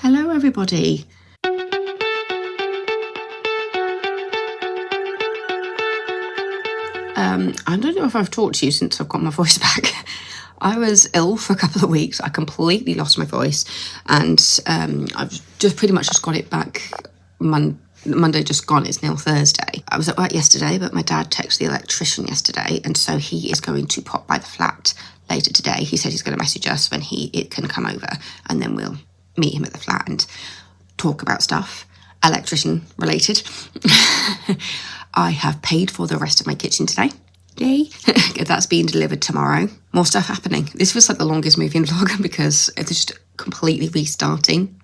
Hello everybody. I don't know if I've talked to you since I've got my voice back. I was ill for a couple of weeks. I completely lost my voice, and I've just pretty much just got it back Monday just gone. It's now Thursday. I was at work yesterday, but my dad texted the electrician yesterday, and so he is going to pop by the flat later today. He said he's going to message us when it can come over, and then we'll meet him at the flat and talk about stuff electrician related. I have paid for the rest of my kitchen today. Yay. That's being delivered tomorrow. More stuff happening. This was like the longest moving vlog because it was just completely restarting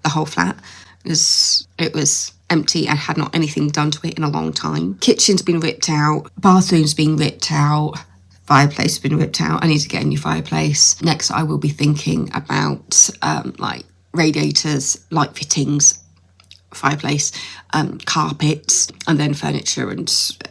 the whole flat. It was empty. I had not anything done to it in a long time. Kitchen's been ripped out. Bathroom's been ripped out. Fireplace has been ripped out. I need to get a new fireplace. Next, I will be thinking about like radiators, light fittings, fireplace, carpets, and then furniture and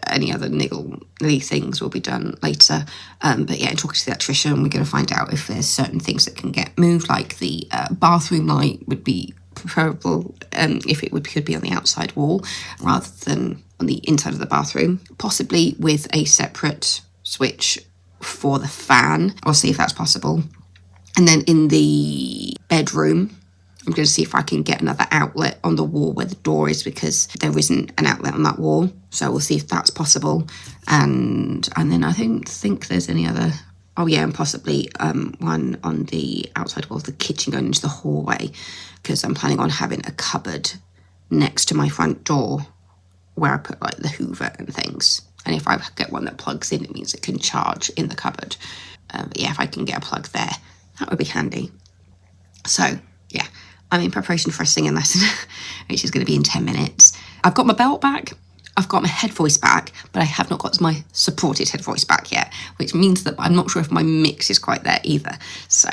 any other niggly things will be done later. But yeah, talking to the electrician, we're going to find out if there's certain things that can get moved, like the bathroom light would be preferable if it could be on the outside wall rather than on the inside of the bathroom, possibly with a separate switch for the fan. I'll see if that's possible. And then in the bedroom, I'm going to see if I can get another outlet on the wall where the door is, because there isn't an outlet on that wall. So we'll see if that's possible. And then I don't think there's any other. Oh yeah, and possibly one on the outside wall of the kitchen going into the hallway, because I'm planning on having a cupboard next to my front door where I put like the Hoover and things. And if I get one that plugs in, it means it can charge in the cupboard. But yeah, if I can get a plug there, that would be handy. So yeah, I'm in preparation for a singing lesson, which is going to be in 10 minutes. I've got my belt back, I've got my head voice back, but I have not got my supported head voice back yet, which means that I'm not sure if my mix is quite there either. So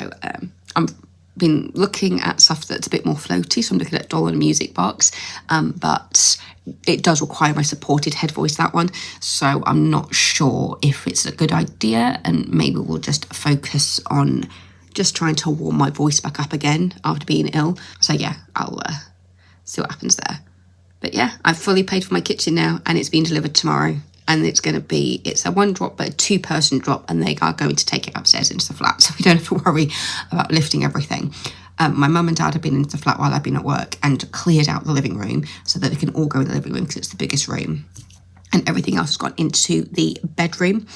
I'm been looking at stuff that's a bit more floaty, so I'm looking at Dollar Music Box, but it does require my supported head voice, that one, so I'm not sure if it's a good idea, and maybe we'll just focus on just trying to warm my voice back up again after being ill. So yeah, I'll see what happens there. But yeah, I've fully paid for my kitchen now, and it's being delivered tomorrow. And it's a one drop, but a 2-person drop, and they are going to take it upstairs into the flat, so we don't have to worry about lifting everything. My mum and dad have been into the flat while I've been at work and cleared out the living room so that they can all go in the living room because it's the biggest room. And everything else has gone into the bedroom.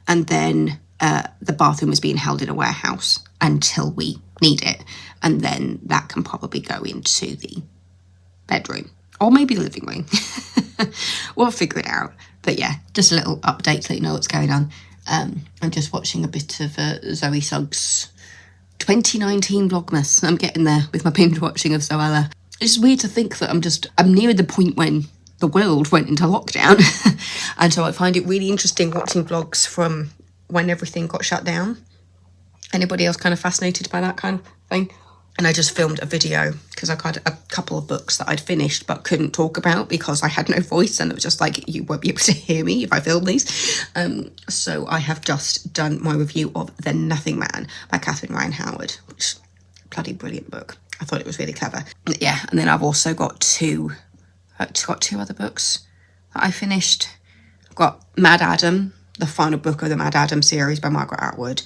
And then the bathroom is being held in a warehouse until we need it. And then that can probably go into the bedroom. Or maybe the living room. We'll figure it out. But yeah, just a little update to let you know what's going on. I'm just watching a bit of Zoe Suggs' 2019 Vlogmas. I'm getting there with my binge watching of Zoella. It's weird to think that I'm near the point when the world went into lockdown. And so I find it really interesting watching vlogs from when everything got shut down. Anybody else kind of fascinated by that kind of thing? And I just filmed a video because I had a couple of books that I'd finished but couldn't talk about because I had no voice, and it was just like, you won't be able to hear me if I film these. So I have just done my review of The Nothing Man by Catherine Ryan Howard, which is a bloody brilliant book. I thought it was really clever. Yeah, and then I've also got two other books that I finished. I've got Mad Adam, the final book of the Mad Adam series by Margaret Atwood,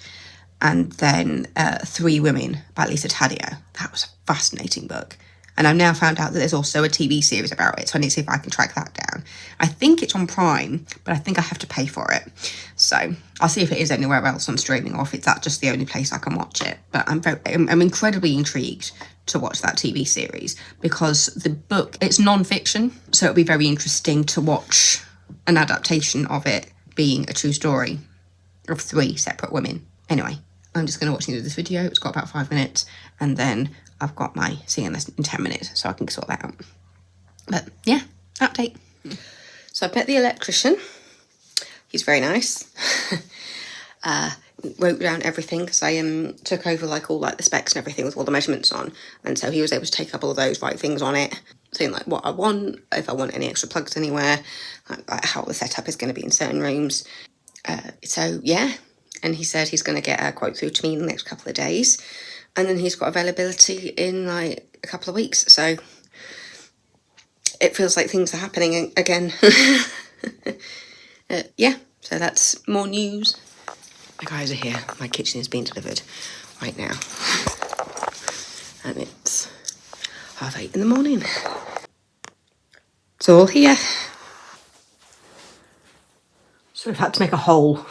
and then 3 Women by Lisa Taddeo. That was a fascinating book. And I've now found out that there's also a TV series about it, so I need to see if I can track that down. I think it's on Prime, but I think I have to pay for it. So I'll see if it is anywhere else on streaming, or if it's just the only place I can watch it. But I'm incredibly intrigued to watch that TV series, because the book, it's non-fiction, so it'll be very interesting to watch an adaptation of it being a true story of 3 separate women. Anyway, I'm just going to watch the end of this video. It's got about 5 minutes, and then I've got my singing lesson in 10 minutes, so I can sort that out. But yeah, update. So I met the electrician. He's very nice. Wrote down everything, because I took over all the specs and everything with all the measurements on, and so he was able to take up all those right things on it, saying like what I want, if I want any extra plugs anywhere, like how the setup is going to be in certain rooms. So yeah. And he said he's going to get a quote through to me in the next couple of days. and then he's got availability in like a couple of weeks, so it feels like things are happening again. Yeah, so that's more news. My guys are here. My kitchen is being delivered right now, and it's 8:30 in the morning. It's all here. So we've had to make a hole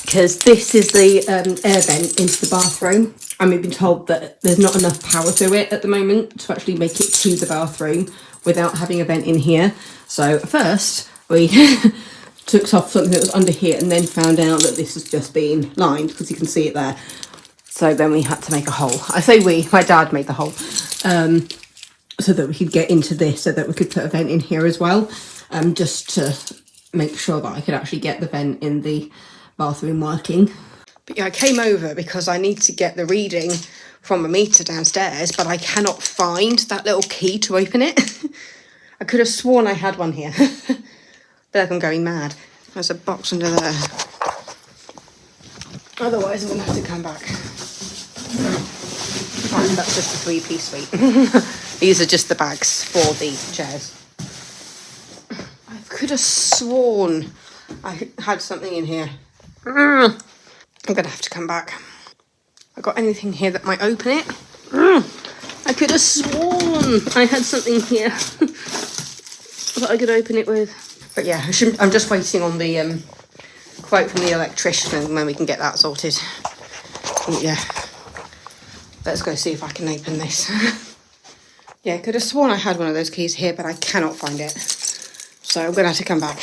because this is the air vent into the bathroom, and we've been told that there's not enough power to it at the moment to actually make it to the bathroom without having a vent in here. So first we took off something that was under here and then found out that this has just been lined, because you can see it there. So then we had to make a hole. I say we, my dad made the hole, so that we could get into this, so that we could put a vent in here as well, just to make sure that I could actually get the vent in the bathroom working. But yeah, I came over because I need to get the reading from a meter downstairs, but I cannot find that little key to open it. I could have sworn I had one here. But like I'm going mad. There's a box under there. Otherwise I'm going to have to come back. Right, that's just a 3-piece suite. These are just the bags for the chairs. I could have sworn I had something in here. I'm going to have to come back. I got anything here that might open it? I could have sworn I had something here that I could open it with. But yeah, I'm just waiting on the quote from the electrician, and when we can get that sorted. But yeah, let's go see if I can open this. Yeah, I could have sworn I had one of those keys here, but I cannot find it. So I'm going to have to come back.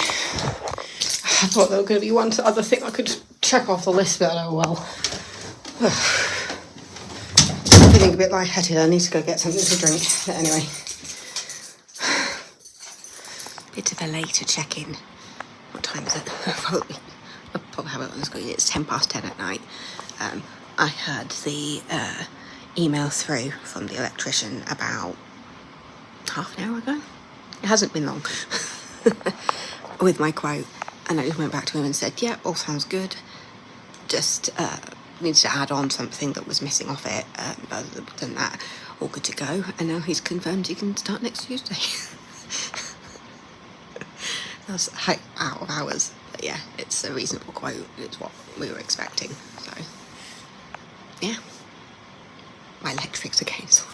I thought there was going to be one other thing I could check off the list, but oh well. I'm feeling a bit lightheaded. I need to go get something to drink. But anyway. Bit of a later check-in. What time is it? I'll probably have it on the screen. It's 10:10 at night. I had the email through from the electrician about half an hour ago. It hasn't been long. With my quote. And I just went back to him and said, yeah, all sounds good. Just needs to add on something that was missing off it. Other than that, all good to go. And now he's confirmed he can start next Tuesday. That's out of hours. But yeah, it's a reasonable quote. It's what we were expecting. So, yeah. My electrics are getting sorted.